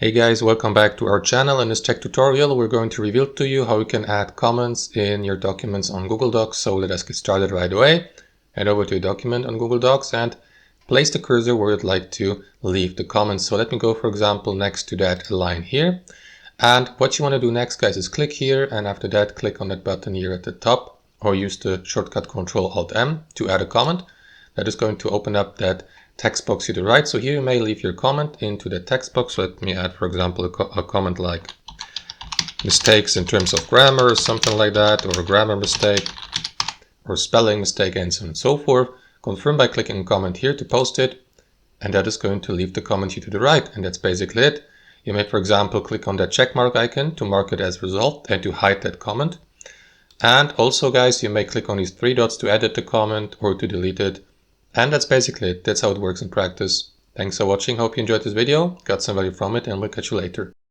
Hey guys, welcome back to our channel. In this tech tutorial, we're going to reveal to you how you can add comments in your documents on Google Docs. So let us get started right away. Head over to your document on Google Docs and place the cursor where you'd like to leave the comments. So let me go, for example, next to that line here. And what you want to do next, guys, is click here, and after that, click on that button here at the top, or use the shortcut Ctrl-Alt-M to add a comment. That is going to open up that text box to the right. So here you may leave your comment into the text box. Let me add, for example, a comment like mistakes in terms of grammar or something like that, or a grammar mistake or spelling mistake, and so on and so forth. Confirm by clicking comment here to post it, and that is going to leave the comment here to the right, and that's basically it. You may, for example, click on that check mark icon to mark it as result and to hide that comment. And also, guys, you may click on these three dots to edit the comment or to delete it. And that's basically it. That's how it works in practice. Thanks for watching. Hope you enjoyed this video, got some value from it, and we'll catch you later.